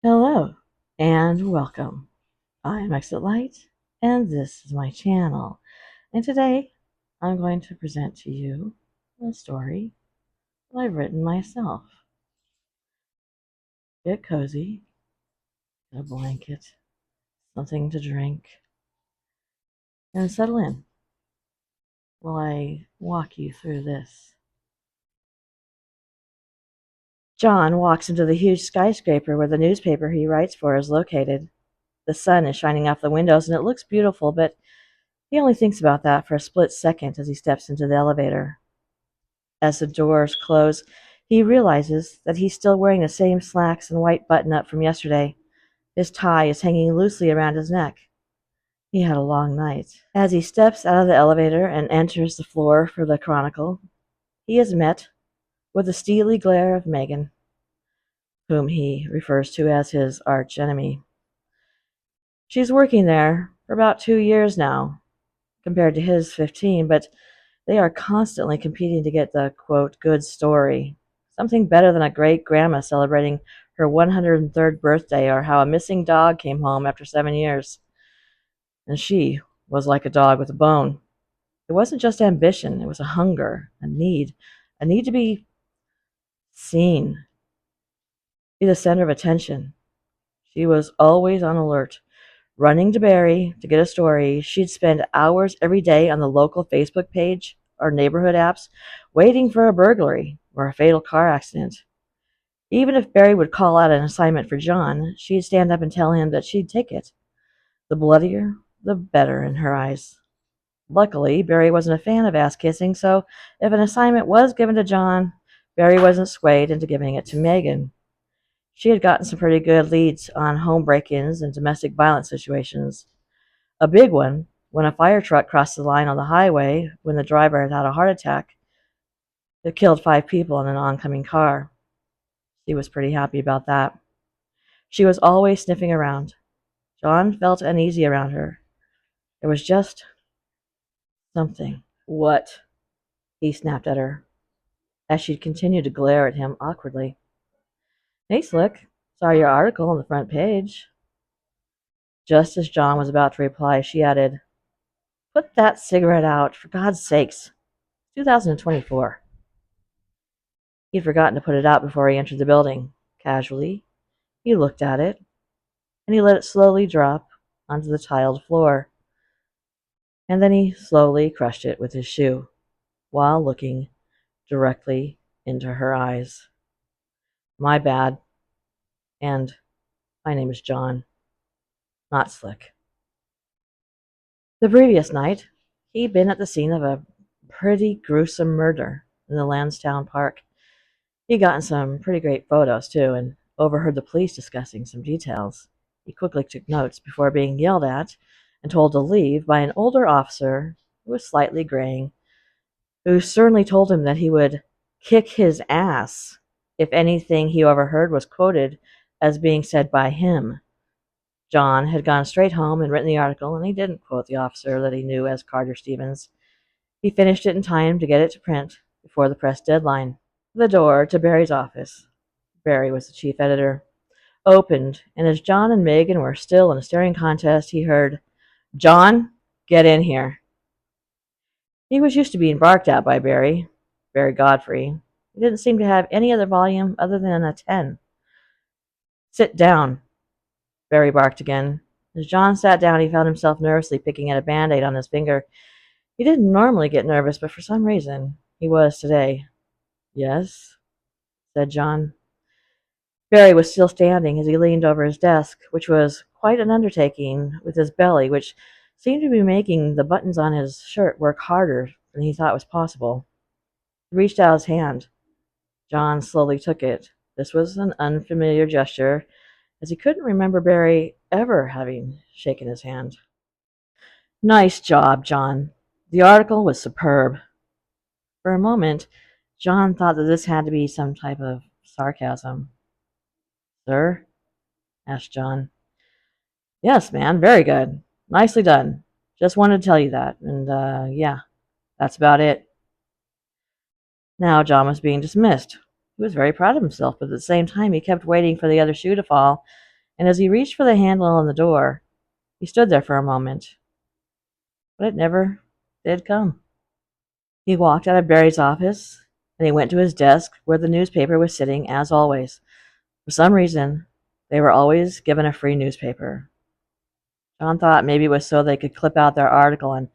Hello and welcome. I'm Exit Light and this is my channel. And today I'm going to present to you a story that I've written myself. Get cozy, get a blanket, something to drink, and settle in while I walk you through this. John walks into the huge skyscraper where the newspaper he writes for is located. The sun is shining off the windows and it looks beautiful, but he only thinks about that for a split second as he steps into the elevator. As the doors close, he realizes that he's still wearing the same slacks and white button-up from yesterday. His tie is hanging loosely around his neck. He had a long night. As he steps out of the elevator and enters the floor for the Chronicle, he is met with the steely glare of Megan, whom he refers to as his arch-enemy. She's working there for about 2 years now, compared to his 15, but they are constantly competing to get the, quote, good story. Something better than a great-grandma celebrating her 103rd birthday or how a missing dog came home after 7 years. And she was like a dog with a bone. It wasn't just ambition, it was a hunger, a need to be seen, be the center of attention. She was always on alert, running to Barry to get a story. She'd spend hours every day on the local Facebook page or neighborhood apps waiting for a burglary or a fatal car accident. Even if Barry would call out an assignment for John, she'd stand up and tell him that she'd take it. The bloodier, the better in her eyes. Luckily, Barry wasn't a fan of ass kissing, so if an assignment was given to John, Barry wasn't swayed into giving it to Megan. She had gotten some pretty good leads on home break-ins and domestic violence situations. A big one, when a fire truck crossed the line on the highway when the driver had had a heart attack. It killed 5 people in an oncoming car. She was pretty happy about that. She was always sniffing around. John felt uneasy around her. There was just something. What? He snapped at her, as she continued to glare at him awkwardly. Hey, Slick. Saw your article on the front page. Just as John was about to reply, she added, Put that cigarette out, for God's sakes. 2024. He'd forgotten to put it out before he entered the building. Casually, he looked at it, and he let it slowly drop onto the tiled floor. And then he slowly crushed it with his shoe, while looking directly into her eyes. My bad. And my name is John, not Slick. The previous night, he'd been at the scene of a pretty gruesome murder in the Lansdowne Park. He'd gotten some pretty great photos, too, and overheard the police discussing some details. He quickly took notes before being yelled at and told to leave by an older officer who was slightly graying, who sternly told him that he would kick his ass if anything he overheard was quoted as being said by him. John had gone straight home and written the article, and he didn't quote the officer that he knew as Carter Stevens. He finished it in time to get it to print before the press deadline. The door to Barry's office, Barry was the chief editor, opened, and as John and Megan were still in a staring contest, he heard, John, get in here. He was used to being barked at by Barry Godfrey. He didn't seem to have any other volume other than a 10. Sit down, Barry barked again. As John sat down, he found himself nervously picking at a Band-Aid on his finger. He didn't normally get nervous, but for some reason, he was today. Yes, said John. Barry was still standing as he leaned over his desk, which was quite an undertaking with his belly, which seemed to be making the buttons on his shirt work harder than he thought was possible. He reached out his hand. John slowly took it. This was an unfamiliar gesture, as he couldn't remember Barry ever having shaken his hand. Nice job, John. The article was superb. For a moment, John thought that this had to be some type of sarcasm. Sir? Asked John. Yes, man, very good. Nicely done. Just wanted to tell you that. And, yeah, that's about it. Now John was being dismissed. He was very proud of himself, but at the same time he kept waiting for the other shoe to fall and as he reached for the handle on the door, he stood there for a moment, but it never did come. He walked out of Barry's office, and he went to his desk where the newspaper was sitting, as always. For some reason, they were always given a free newspaper. John thought maybe it was so they could clip out their article on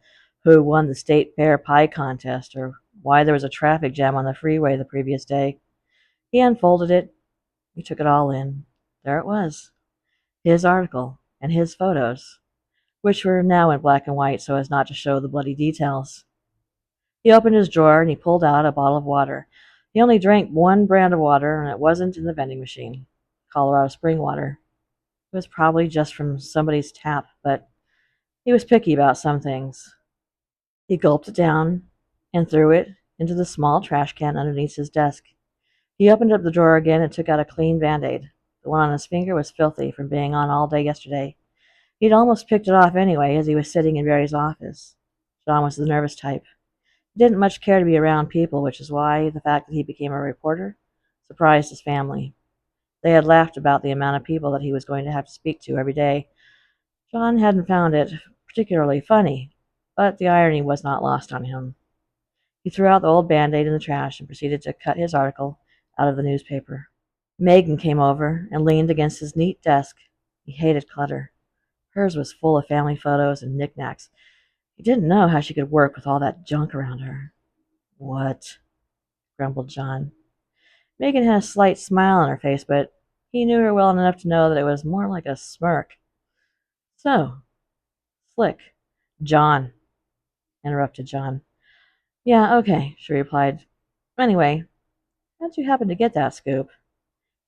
who won the state fair pie contest or why there was a traffic jam on the freeway the previous day. He unfolded it. He took it all in. There it was. His article and his photos, which were now in black and white so as not to show the bloody details. He opened his drawer and he pulled out a bottle of water. He only drank one brand of water, and it wasn't in the vending machine. Colorado spring water. It was probably just from somebody's tap, but he was picky about some things. He gulped it down and threw it into the small trash can underneath his desk. He opened up the drawer again and took out a clean Band-Aid. The one on his finger was filthy from being on all day yesterday. He'd almost picked it off anyway as he was sitting in Barry's office. John was the nervous type. He didn't much care to be around people, which is why the fact that he became a reporter surprised his family. They had laughed about the amount of people that he was going to have to speak to every day. John hadn't found it particularly funny, but the irony was not lost on him. He threw out the old Band-Aid in the trash and proceeded to cut his article out of the newspaper. Megan came over and leaned against his neat desk. He hated clutter. Hers was full of family photos and knickknacks. He didn't know how she could work with all that junk around her. What? Grumbled John. Megan had a slight smile on her face, but he knew her well enough to know that it was more like a smirk. So, slick. John, interrupted John. Yeah, okay, she replied. Anyway, how'd you happen to get that scoop?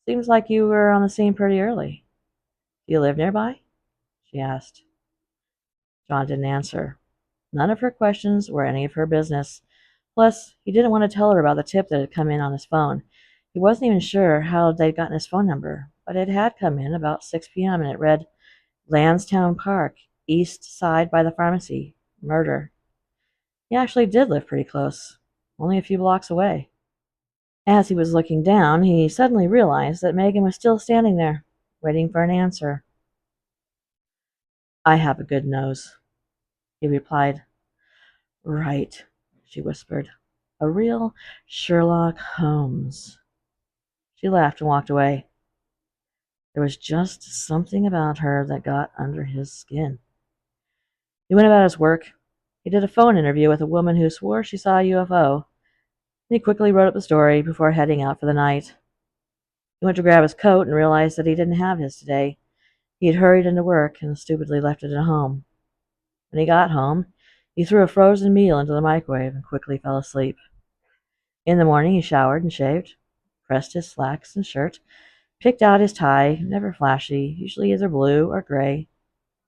Seems like you were on the scene pretty early. Do you live nearby? She asked. John didn't answer. None of her questions were any of her business. Plus, he didn't want to tell her about the tip that had come in on his phone. He wasn't even sure how they'd gotten his phone number, but it had come in about 6 p.m. and it read, Lansdowne Park, east side by the pharmacy. Murder. He actually did live pretty close, only a few blocks away. As he was looking down, he suddenly realized that Megan was still standing there, waiting for an answer. I have a good nose, he replied. Right, she whispered. A real Sherlock Holmes. She laughed and walked away. There was just something about her that got under his skin. He went about his work. He did a phone interview with a woman who swore she saw a UFO. He quickly wrote up the story before heading out for the night. He went to grab his coat and realized that he didn't have his today. He had hurried into work and stupidly left it at home. When he got home, he threw a frozen meal into the microwave and quickly fell asleep. In the morning, he showered and shaved, pressed his slacks and shirt, picked out his tie, never flashy, usually either blue or gray,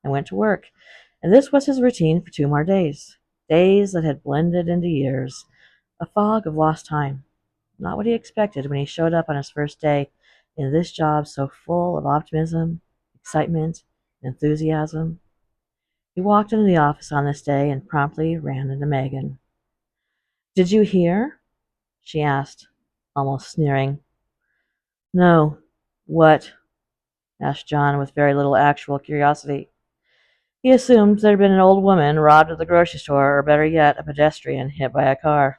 and went to work. And this was his routine for 2 more days. Days that had blended into years. A fog of lost time. Not what he expected when he showed up on his first day in this job so full of optimism, excitement, and enthusiasm. He walked into the office on this day and promptly ran into Megan. Did you hear? She asked, almost sneering. No. What? Asked John with very little actual curiosity. He assumed there had been an old woman robbed at the grocery store, or better yet, a pedestrian hit by a car.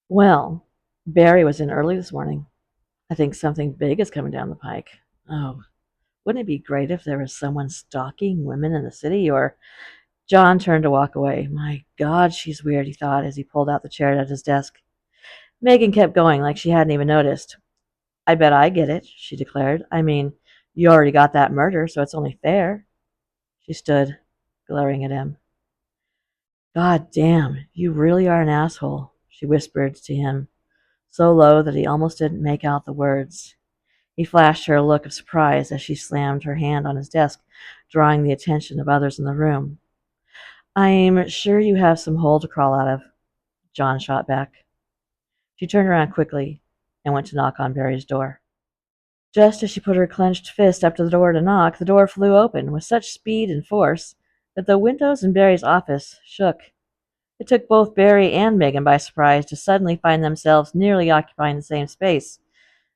Well, Barry was in early this morning. I think something big is coming down the pike. Oh, wouldn't it be great if there was someone stalking women in the city, or... John turned to walk away. My God, she's weird, he thought as he pulled out the chair at his desk. Megan kept going like she hadn't even noticed. I bet I get it, she declared. I mean, you already got that murder, so it's only fair. She stood, glaring at him. God damn, you really are an asshole, she whispered to him, so low that he almost didn't make out the words. He flashed her a look of surprise as she slammed her hand on his desk, drawing the attention of others in the room. I'm sure you have some hole to crawl out of, John shot back. She turned around quickly and went to knock on Barry's door. Just as she put her clenched fist up to the door to knock, the door flew open with such speed and force that the windows in Barry's office shook. It took both Barry and Megan by surprise to suddenly find themselves nearly occupying the same space.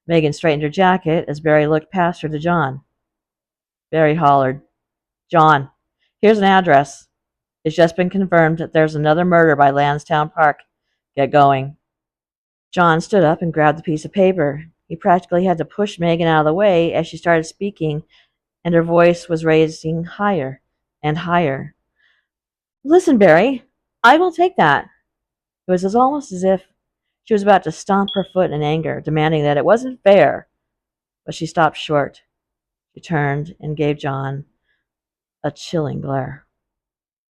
Megan straightened her jacket as Barry looked past her to John. Barry hollered, "John, here's an address. It's just been confirmed that there's another murder by Lansdowne Park. Get going." John stood up and grabbed the piece of paper. He practically had to push Megan out of the way as she started speaking, and her voice was raising higher and higher. "Listen, Barry, I will take that." It was almost as if she was about to stomp her foot in anger, demanding that it wasn't fair. But she stopped short. She turned and gave John a chilling glare.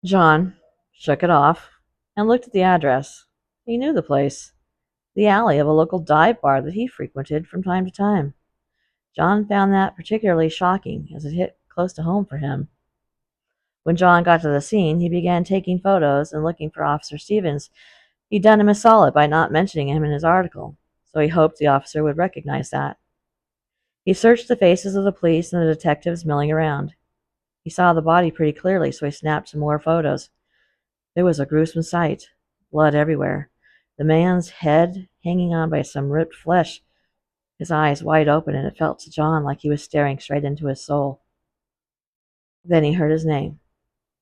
John shook it off and looked at the address. He knew the place, the alley of a local dive bar that he frequented from time to time. John found that particularly shocking as it hit close to home for him. When John got to the scene, he began taking photos and looking for Officer Stevens. He'd done him a solid by not mentioning him in his article, so he hoped the officer would recognize that. He searched the faces of the police and the detectives milling around. He saw the body pretty clearly, so he snapped some more photos. It was a gruesome sight. Blood everywhere. The man's head hanging on by some ripped flesh, his eyes wide open, and it felt to John like he was staring straight into his soul. Then he heard his name.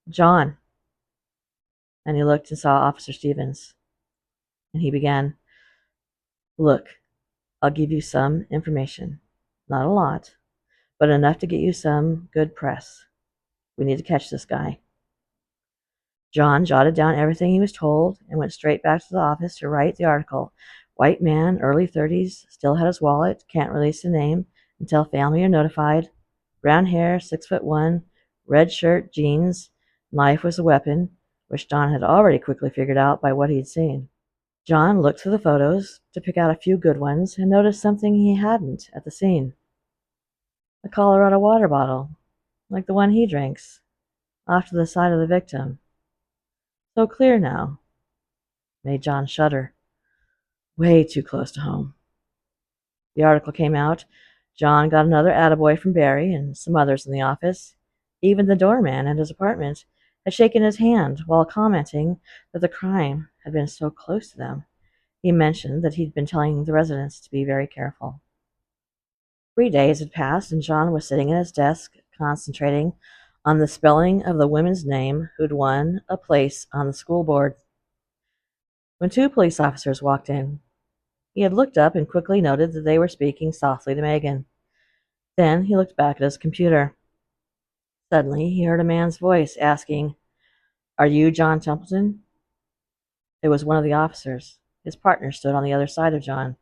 "John." And he looked and saw Officer Stevens. And he began, "Look, I'll give you some information. Not a lot, but enough to get you some good press. We need to catch this guy." John jotted down everything he was told and went straight back to the office to write the article. White man, early 30s, still had his wallet, can't release the name until family are notified. Brown hair, 6'1", red shirt, jeans. Knife was a weapon, which John had already quickly figured out by what he'd seen. John looked through the photos to pick out a few good ones and noticed something he hadn't at the scene. A Colorado water bottle, like the one he drinks, off to the side of the victim. So clear now. Made John shudder. Way too close to home. The article came out. John got another attaboy from Barry and some others in the office. Even the doorman at his apartment had shaken his hand while commenting that the crime had been so close to them. He mentioned that he'd been telling the residents to be very careful. 3 days had passed, and John was sitting at his desk, concentrating on the spelling of the woman's name who'd won a place on the school board, when 2 police officers walked in. He had looked up and quickly noted that they were speaking softly to Megan. Then he looked back at his computer. Suddenly, he heard a man's voice asking, "Are you John Templeton?" It was one of the officers. His partner stood on the other side of John.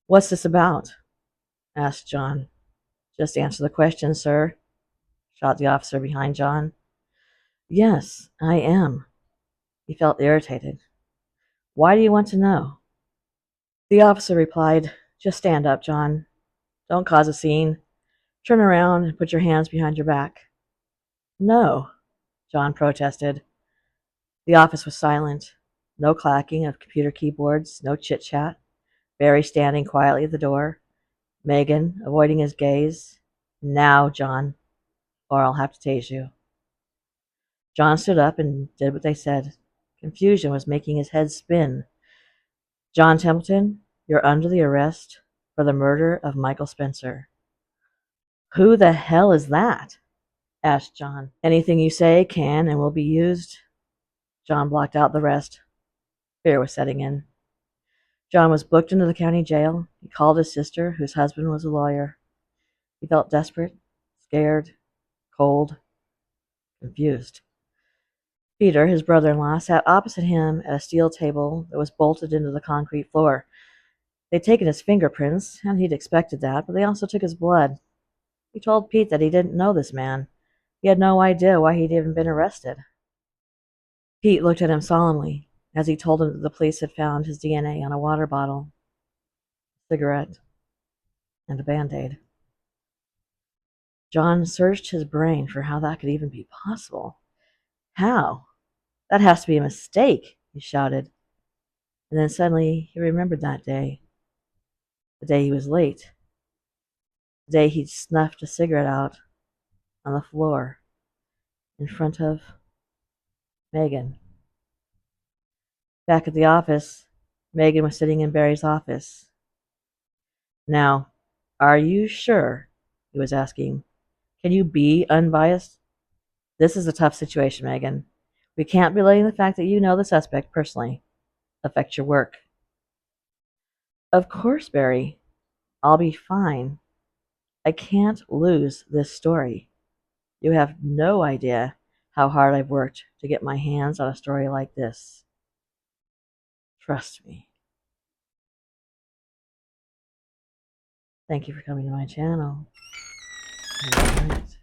"What's this about?" asked John. "Just answer the question, sir," shot the officer behind John. "Yes, I am." He felt irritated. "Why do you want to know?" The officer replied, "Just stand up, John. Don't cause a scene. Turn around and put your hands behind your back." "No," John protested. The office was silent. No clacking of computer keyboards, no chit-chat. Barry standing quietly at the door. Megan avoiding his gaze. "Now, John, or I'll have to tase you." John stood up and did what they said. Confusion was making his head spin. "John Templeton, you're under the arrest for the murder of Michael Spencer." "Who the hell is that?" asked John. "Anything you say can and will be used." John blocked out the rest. Fear was setting in. John was booked into the county jail. He called his sister, whose husband was a lawyer. He felt desperate, scared, cold, confused. Peter, his brother-in-law, sat opposite him at a steel table that was bolted into the concrete floor. They'd taken his fingerprints, and he'd expected that, but they also took his blood. He told Pete that he didn't know this man. He had no idea why he'd even been arrested. Pete looked at him solemnly as he told him that the police had found his DNA on a water bottle, a cigarette, and a Band-Aid. John searched his brain for how that could even be possible. "How? That has to be a mistake," he shouted. And then suddenly he remembered that day. The day he was late. The day he'd snuffed a cigarette out on the floor in front of Megan. Back at the office, Megan was sitting in Barry's office. "Now, are you sure," he was asking, Can you be unbiased? This is a tough situation, Megan. We can't be letting the fact that you know the suspect personally affect your work. Of course, Barry. I'll be fine. I can't lose this story. You have no idea how hard I've worked to get my hands on a story like this. Trust me. Thank you for coming to my channel. Good night.